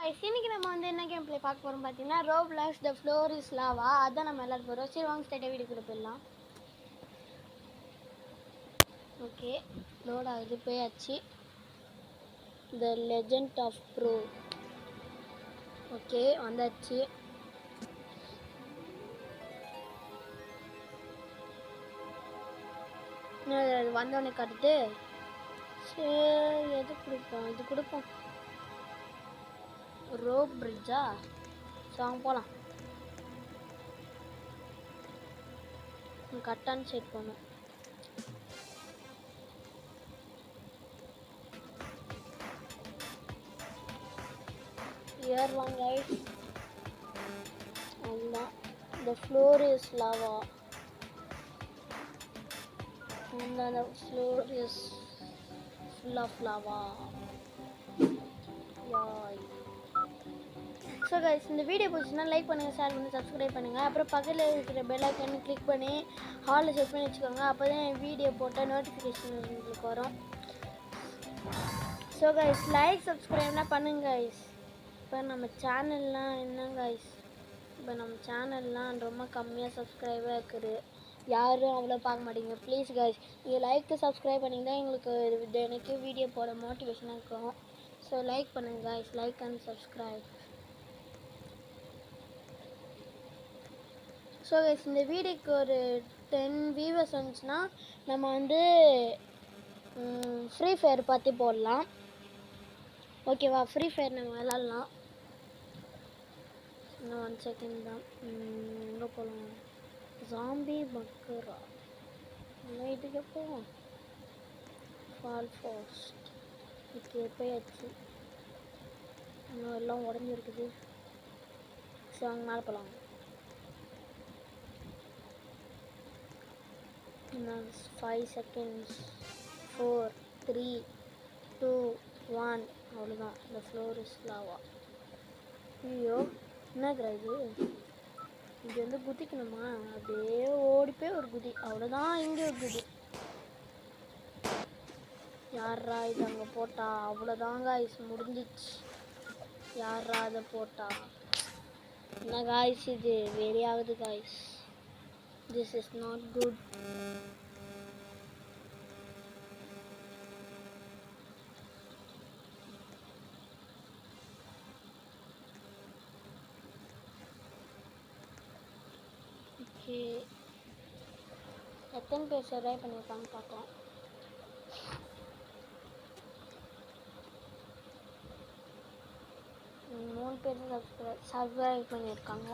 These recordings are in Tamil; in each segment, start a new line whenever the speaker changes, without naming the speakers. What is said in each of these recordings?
இன்னைக்கு நம்ம வந்து என்ன கேம் ப்ளே பார்க்க போகிறோம் பார்த்தீங்கன்னா Roblox the floor is lava. அதான் நம்ம எல்லாரும் போகிறோம். சரி வாங்க ஸ்ட்ரைட்டாக வீடியோக்குள்ள போயிடலாம். ஓகே லோட் ஆகுது, போயாச்சு. The legend of bro. Okay வந்தாச்சு. வந்தோடனே காட்டுது. சரி எது கொடுப்போம்? இது கொடுப்போம். ரோப் பிரிட்ஜா? ஸோ அங்கே போகலாம். கட்டான்னு செட் பண்ணும். ஏறலாம் கைஸ். அதுதான் the floor is lava. And the floor is full of lava. Yay. So guys, இந்த வீடியோ பிடிச்சிருந்தா லைக் பண்ணுங்கள், ஷேர் பண்ணி சப்ஸ்கிரைப் பண்ணுங்கள். அப்புறம் பக்கத்தில் இருக்கிற பெல் ஐக்கானை கிளிக் பண்ணி ஹாலில் செட் பண்ணி வச்சுக்கோங்க. அப்போ தான் என் வீடியோ போட்டால் நோட்டிஃபிகேஷன் உங்களுக்கு வரும். ஸோ கைஸ் லைக் சப்ஸ்கிரைப்லாம் பண்ணுங்க கைஸ். இப்போ நம்ம சேனல்லாம் என்ன கைஸ், இப்போ நம்ம சேனல்லாம் ரொம்ப கம்மியாக சப்ஸ்கிரைபாக இருக்குது. யாரும் அவ்வளோ பார்க்க மாட்டேங்க. ப்ளீஸ் கைஸ் நீங்கள் லைக்கு சப்ஸ்கிரைப் பண்ணிங்கன்னா எங்களுக்கு எனக்கு வீடியோ போட மோட்டிவேஷனாக இருக்கும். ஸோ லைக் பண்ணுங்க guys, like and subscribe. So guys இந்த வீடியோக்கு ஒரு 10 வியூவர்ஸ் வந்துச்சுன்னா நம்ம வந்து ஃப்ரீ ஃபயர் பற்றி போடலாம். ஓகேவா? ஃப்ரீ ஃபயர் நம்ம விளாட்லாம். இன்னும் 1 செகண்ட் தான். எங்கே போகலாம்? ஜாம்பி பக்கரா இதுக்கு போவோம். Fall fast. ஓகே போயாச்சு. இன்னும் எல்லாம் உடஞ்சிருக்குது. ஸோ அங்கே மேலே போகலாம். இன்னும் 5 செகண்ட்ஸ். 4 3 2 1. அவ்வளோதான். இந்த ஃப்ளோர் இஸ் லாவா. ஐயோ என்னதுரா இது? இது வந்து குதிக்கணுமா? அப்படியே ஓடி போய் ஒரு குதி. அவ்வளோதான். இங்கே ஒரு குதி. யாரா இது அங்கே போட்டா? அவ்வளோதான் காய்ஸ், முடிஞ்சிச்சு. யாரா அதை போட்டா? என்ன காய்ஸ் இது வெறி ஆகுது guys. This is not good. Okay எத்தனை பேர் சர்வை பண்ணியிருக்கான்னு பார்க்கலாம். மூணு பேர் சர்வை பண்ணியிருக்காங்க.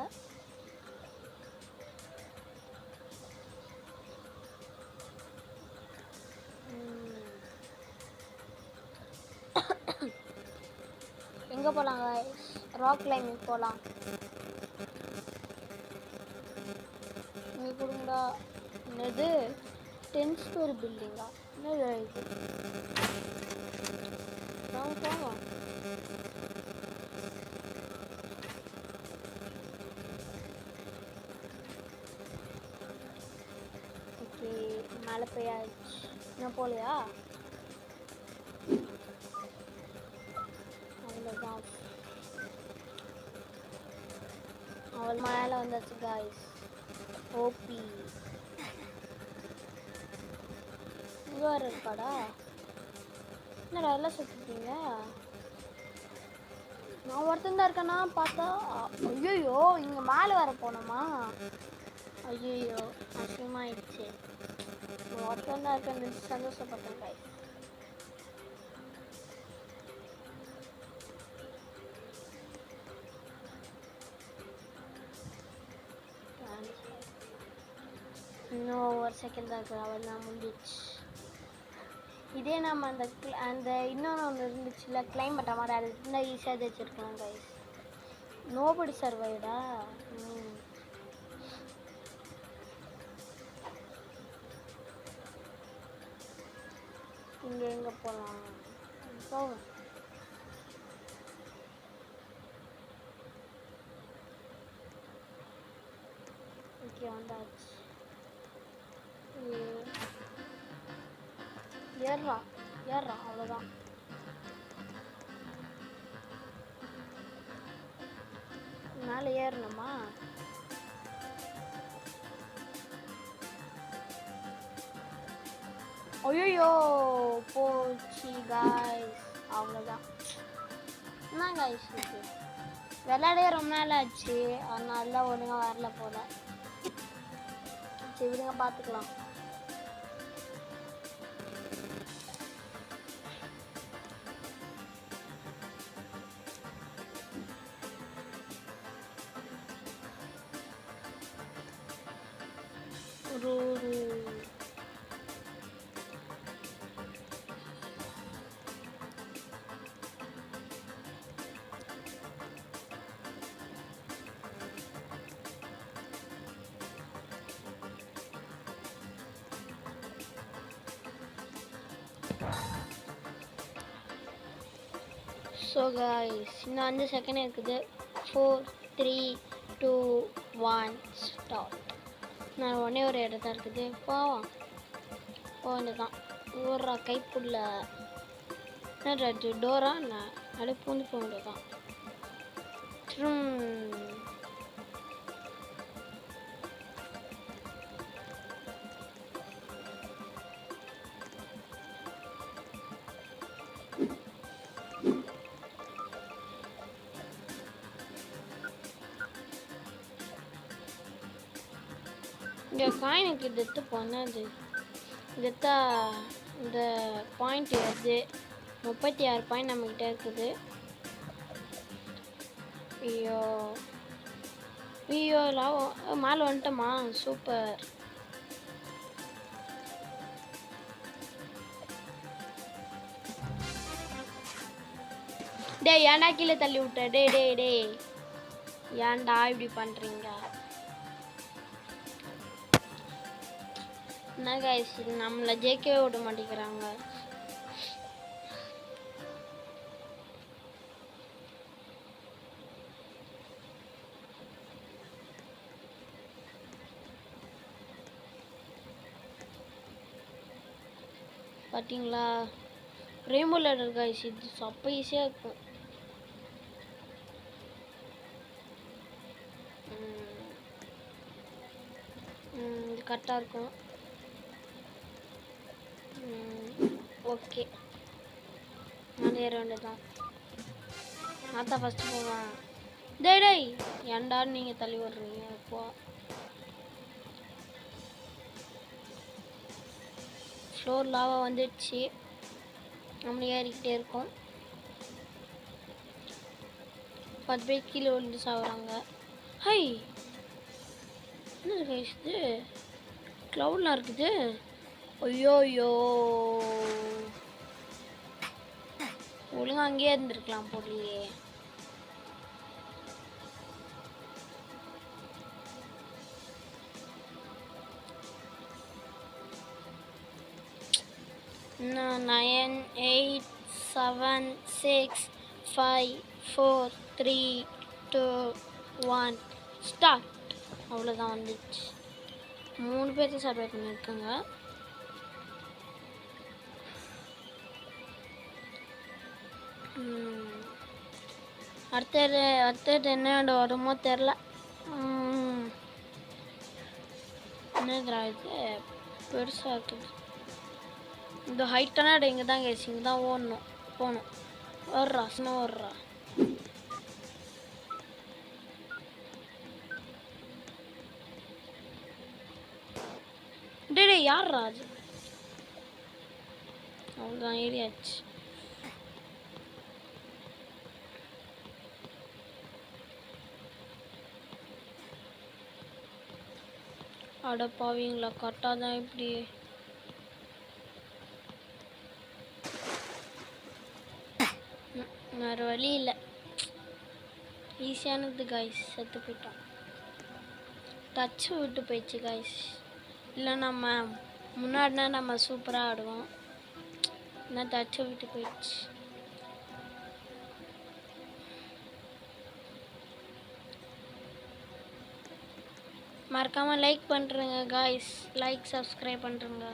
எங்கே போகலாம் கைஸ்? ராக் கிளைம்பிங் போகலாம். இங்கே கொடுங்கடா. என்னது 10 ஸ்டோரி பில்டிங்கா? என்னது இது? போவோம். ஓகே மேலே போயாச்சு. இன்னும் போகலையா? அவ்வளோதான். அவள் மேலே வந்தாச்சு காய்ஸ். ஓபி இங்கே வர இருக்காடா. என்னடா எல்லாம் சுற்றிட்டீங்க? நான் ஒருத்தன் தான் இருக்கேன்னா பார்த்தா. ஐயோ இங்கே மேலே வர போனோமா? ஐயோ அசிங்கமாயிடுச்சு. ஒருத்தன் தான் இருக்கேன்னு சந்தோஷப்பட்டேன் காய்ஸ். இன்னும் ஒரு செகண்ட் தான் இருக்குது. அவள் தான் முடிஞ்சிச்சு. இதே நம்ம அந்த இன்னொன்று ஒன்று இருந்துச்சுல கிளைம் பண்ணுற மாதிரி, அது இன்னும் ஈஸியாக தைச்சிருக்கலாம் கைஸ். நோபடி சர்வைடா. இங்கே எங்கே போகலாம்? போவோம். ஓகே வந்தாச்சு. ஏறா அவ்வளோதான். மேலே ஏறணுமா? ஐயோ போச்சு காய்ஸ், அவ்வளோதான். என்ன காய்ஸ் இது, விளையாடே ரொம்ப நாள் ஆச்சு, அதனால ஒழுங்காக வரல போல. சரி விடுங்க, பார்த்துக்கலாம். ஸோ காய்ஸ், இன்னும் 5 செகண்ட் இருக்குது. 4 3 2 1 ஸ்டார்ட். நான் ஒன்றே ஒரு இடம் தான் இருக்குது, போவோம் வேண்டியதான். ஊர்றா கைப்புள்ள என்ன டோரா, நான் அப்படியே பூந்து போக வேண்டியதான். இங்கே காயினுக்கு டெத்து பண்ணது டெத்தா, இந்த பாயிண்ட் வருது. 36 பாயிண்ட் நம்மக்கிட்ட இருக்குது. ஐயோ ஐயோ, லாபம் மேலே வந்துட்டோமா, சூப்பர். டே ஏன்டா கீழே தள்ளி விட்ட, டே டே டே ஏன்டா இப்படி பண்ணுறீங்க? என்ன கைஸ், நம்மளை ஜெயிக்கவே விட மாட்டேங்கிறாங்க. பார்த்தீங்களா, ரெயின்போ லேடர் கைஸ், இது சப்ப ஈஸியாக இருக்கும். இது கரெக்டாக இருக்கும். ஓகே, நான் ஏற வேண்டியதான். நான் தான் ஃபஸ்ட்டு போவேன். டேய் டேய் ஏன்டான்னு நீங்கள் தள்ளி விடுறீங்க? இப்போ ஃப்ளோர் லாவா வந்துடுச்சு, நம்ம ஏறிக்கிட்டே இருக்கோம். 10 பேர் கீழே விழுந்து சாகுறாங்க. ஹை, என்ன கைஸ் இது, க்ளவுட்லாம் இருக்குது. ஐயோ ஐயோ, ஒழுங்காக அங்கேயே இருந்திருக்கலாம் போடலையே. இன்னும் 9 8 7 6 5 4 3 2 1 ஸ்டார்ட். அவ்வளோதான், வந்துச்சு. 3 பேர்த்து சர்வை பண்ணியிருக்காங்க. அடுத்தது என்ன வருமோ தெரில. என்னதுரா இது, பெருசாக இருக்குது. இந்த ஹைட்டான இடம் இங்கே தான் கேஸ், இங்கே தான் ஓடணும் போகணும். வர்றா சும்மா வர்றா. டே யார்ரா அது? அவ்வளோதான், ஏரியாச்சு. அட பாவீங்களா, கரெக்டாக தான் இப்படி. வேறு வழி இல்லை, ஈஸியானது காய்ஸ். செத்து போயிட்டோம், டச்சு விட்டு போயிடுச்சு காய்ஸ். இல்லை நம்ம முன்னாடினா நம்ம சூப்பராக ஆடுவோம், ஆனால் டச்சு விட்டு போயிடுச்சு. மறக்காமல் லைக் பண்ணுறேங்க காய்ஸ், லைக் சப்ஸ்கிரைப் பண்ணுறேங்க.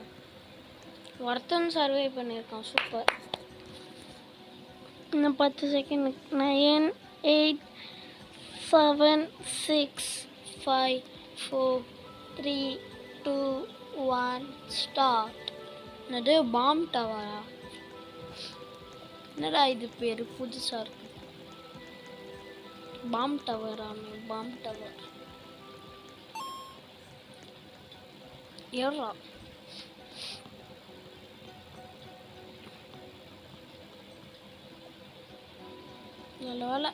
ஒருத்தன் சர்வே பண்ணியிருக்கான், சூப்பர். இன்னும் 10 செகண்ட். 9 8 7 6 5 4 3 2 1 ஸ்டார்ட். என்னது பாம் டவரா? என்னடா இது பேர் புதுசாக இருக்கு. பாம் டவராமே, பாம் டவர் ஏறா. நல்ல வேலை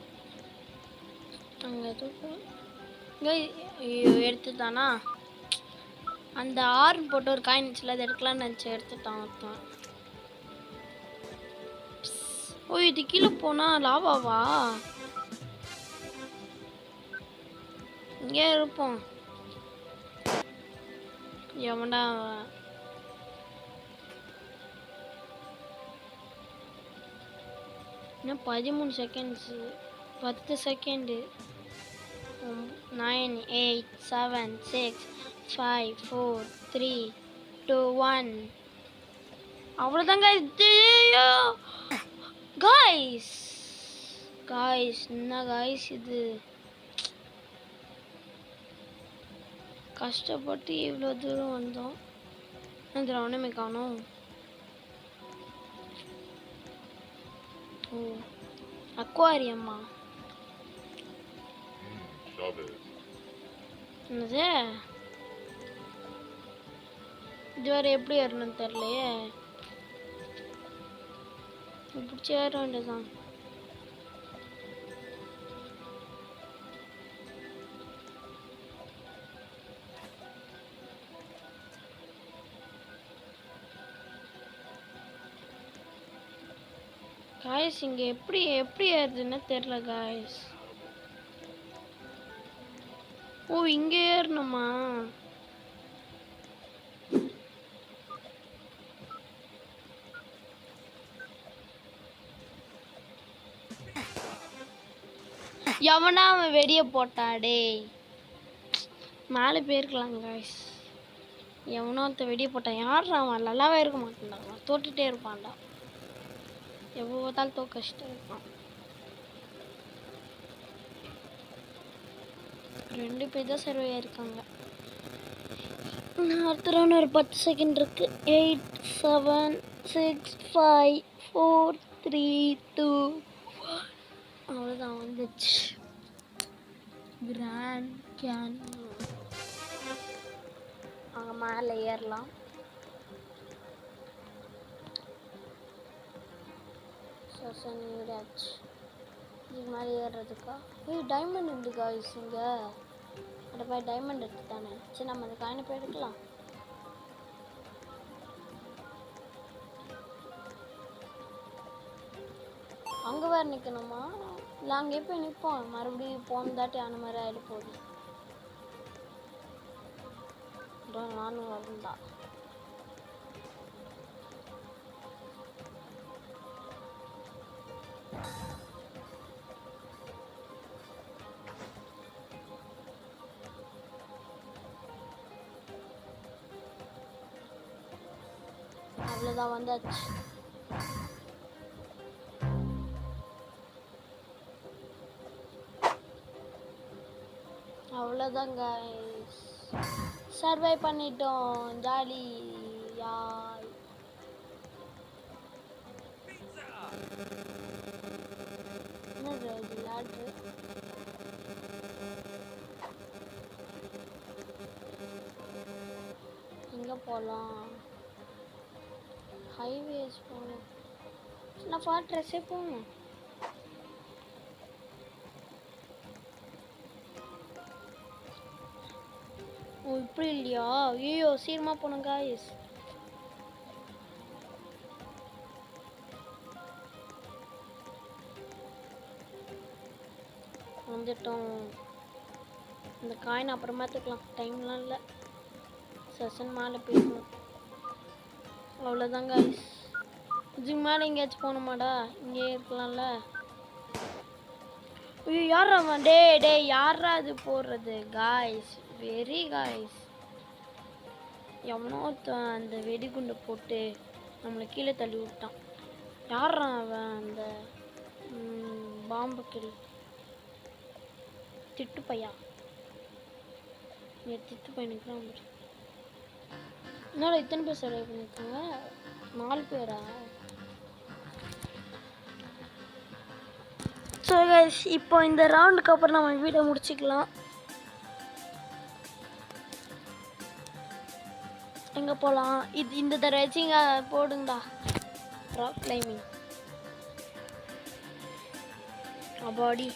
அங்கே எதுவும் எடுத்துட்டானா? அந்த ஆர்ன் போட்டு ஒரு காயின் இருந்துச்சுல, அதை எடுக்கலாம்னு நினச்சி எடுத்துட்டான் ஒருத்தன். ஓ, இது கீழே போனா லாவாவா? இங்கே இருப்போம். எவன்டா இன்னும் 13 செகண்ட்ஸு, 10 செகண்டு. 9 8 7 6 5 4 3 2 1. அவ்வளோதாங்க. காய்ஸ் காய்ஸ் என்ன காய்ஸ் இது? கஷ்டப்பட்டு இவ்வளோ தூரம் வந்தோம். இதில் ஒன்றுமே காணோம். ஓ, அக்வாரியம்மா. என்னது இதுவரை எப்படி ஏறணும்னு தெரியலையே. பிடிச்சி ஏற வேண்டியதான். காய்ஸ் இங்கே எப்படி ஏறுதுன்னு தெரியல காய்ஸ். ஓ, இங்கே ஏறணுமா? எவனா அவன் வெடிய போட்டாடே. மேலே போயிருக்கலாம் காய்ஸ். எவனோ ஒருத்த வெடிய போட்டான். யார் அவன்? நல்லாவே இருக்க மாட்டான்டா, தோட்டுட்டே இருப்பான்டா. எவ்வளோ பார்த்தாலும் தோக்கச்சிட்டே இருப்பான். 2 பேர் தான் சர்வே ஆயிருக்காங்க. அடுத்த ரவுண்ட் ஒரு 10 செகண்ட் இருக்கு. 8 7 6 5 4 3 2 1. அவ்வளோதான் வந்துச்சு. Grand Canyon. அங்கே மேலே ஏறலாம். நீடாச்சு இதுக்கு மேலே ஏறுறதுக்கா? டைமண்ட் உண்டு காய்ஸ் இங்கே. அதை போய் டைமண்ட் எடுத்துட்டானே. சரி, நம்ம அந்த காயினை போய் எடுக்கலாம். அங்கே வேறு நிற்கணுமா? இல்லை அங்கே போய் நிற்போம். மறுபடியும் போனதாட்டி ஆன மாதிரி ஆகிட போகுது. நானும் வரண்டா. அவ்வளோதான் வந்தாச்சு. அவ்வளோதான் गाइस, சர்வை பண்ணிட்டோம். ஜாலியா. என்னது இது லாட்ரு? எங்கே போகலாம்? ஹைவேஸ் போகணும். நான் ஃபார்ட்ரஸே போகணும். ஓ, இப்படி இல்லையா? ஐயோ, சீக்கிரமாக போகணும் காய்ஸ். வந்துட்டோம். இந்த காயின் அப்புறமா எடுத்துக்கலாம், டைம்லாம் இல்லை. செஷன் மேலே போய்க்கணும். அவ்வளோதான் காய்ஸ். இதுக்கு மேலே எங்கேயாச்சும் போகணுமாடா? இங்கே இருக்கலாம்ல. ஐயோ, யாரா அவன்? டே யாரா அது போடுறது? காய்ஸ் வெரி காய்ஸ், எவனோ அந்த வெடிகுண்டை போட்டு நம்மளை கீழே தள்ளி விட்டான். யாரா அவன்? அந்த பாம்பு கில். திட்டு பையா திட்டு பையனுக்கு தான் வந்துட்டு என்னோட இத்தனை பேர் சர்வை பண்ணியிருக்காங்க 4 பேரா ஸோ கைஸ் இப்போ இந்த ரவுண்டுக்கு அப்புறம் நம்ம வீடியோ முடிச்சுக்கலாம் எங்கே போகலாம் இந்த தடவை இங்கே போடுங்கடா ராக் கிளைம்பிங் அபாடி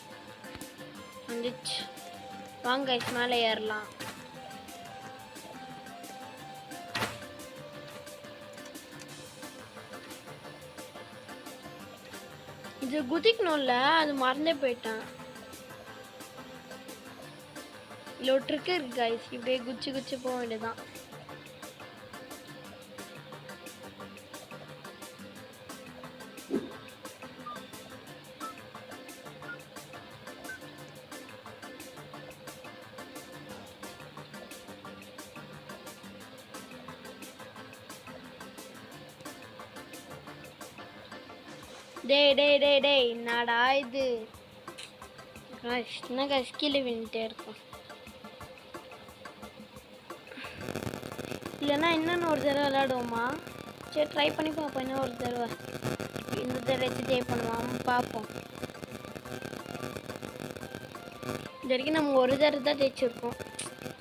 வந்துச்சு வாங்க கைஸ் மேலே ஏறலாம் இது குதிக்கணும்ல அது மறந்தே போயிட்டேன் இல்லை ஒரு ட்ரிக் இருக்கு கைஸ் இப்படியே குச்சி போக வேண்டியதுதான் டேய் என்னடா இது என்ன கைஸ் கீழே விழுந்துட்டே இருக்கும் இல்லைன்னா இன்னொன்று ஒரு தடவை விளையாடுவோமா சரி ட்ரை பண்ணி பார்ப்போம் இன்னும் ஒரு தடவை இந்த தடவை ஜெய் பண்ணுவோம் பார்ப்போம் இது வரைக்கும் நம்ம ஒரு தடவை தான் ஜெயிச்சிருக்கோம்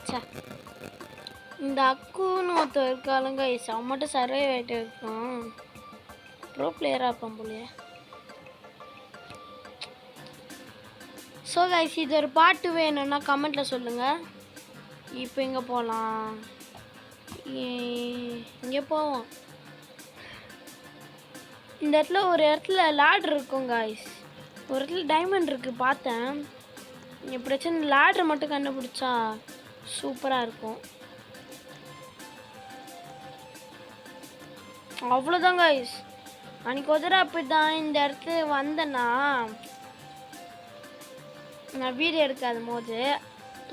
சே இந்த அக்குன்னு ஒருத்தர் இருக்காளுங்க மட்டும் சர்வே ஆகிட்டு இருக்கோம் ப்ரோ பிளேயராக இருப்பான் போலையே ஸோ கைஸ் இது ஒரு பாட்டு வேணும்னா கமெண்ட்டில் சொல்லுங்கள் இப்போ எங்கே போகலாம் இங்கே போவோம் இந்த இடத்துல ஒரு இடத்துல லேடர் இருக்கும் கைஸ் ஒரு இடத்துல டைமண்ட் இருக்குது பார்த்தேன் இங்கே பிரச்சனை லேடர் மட்டும் கண்டுபிடிச்சா சூப்பராக இருக்கும் அவ்வளோதான் கைஸ் அன்றைக்கி ஒரு தடவை அப்படி தான் இந்த இடத்துல வந்தேன்னா நான் வீடியோ எடுக்காத போது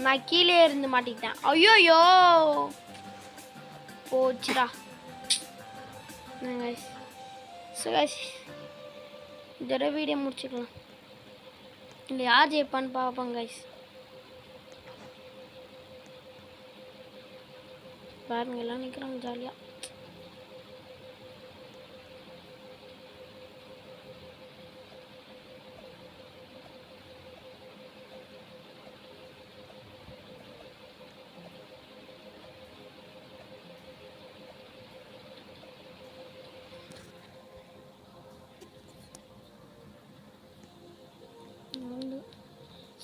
நான் கீழே இருந்து மாட்டிக்கிட்டேன் ஐயோயோ போச்சுடா இதோட வீடியோ முடிச்சுக்கலாம் இல்லை யார் ஜெயிப்பான்னு பார்ப்போம் கைஸ் பாருங்க எல்லாம் நிற்கிறாங்க ஜாலியாக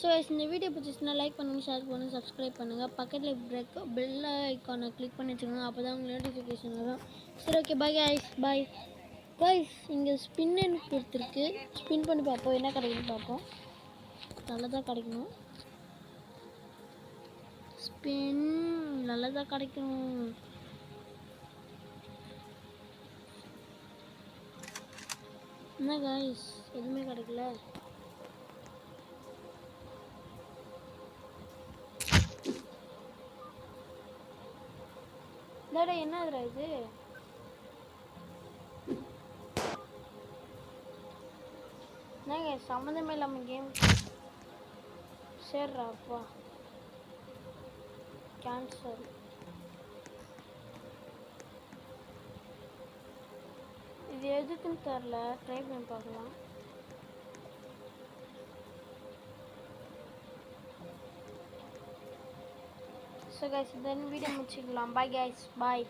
ஸோ இந்த வீடியோ பிடிச்சிச்சுன்னா லைக் பண்ணுங்கள் ஷேர் பண்ணுங்கள் சப்ஸ்கிரைப் பண்ணுங்கள் பக்கத்தில் பெல் ஐக்கானை கிளிக் பண்ணி வச்சுக்கோங்க அப்போ தான் உங்களுக்கு நோட்டிஃபிகேஷன் வரும் சரி ஓகே பாய் கைஸ் இங்கே ஸ்பின்னு கொடுத்துருக்கு ஸ்பின் பண்ணி பார்ப்போம் என்ன கிடைக்குன்னு பார்ப்போம் நல்லதாக கிடைக்கணும் ஸ்பின் நல்லதாக கிடைக்கணும் என்ன கைஸ் எதுவுமே கிடைக்கல டேய் என்னதுடா இது நாங்க சம்மந்தமே இல்லாமல் கேம் சரிடா அப்பா கேன்சல் இது எதுக்குன்னு தெரில ட்ரை பண்ணி பார்க்கலாம் So guys, then video முடிச்சுக்கலாம். Bye guys, bye.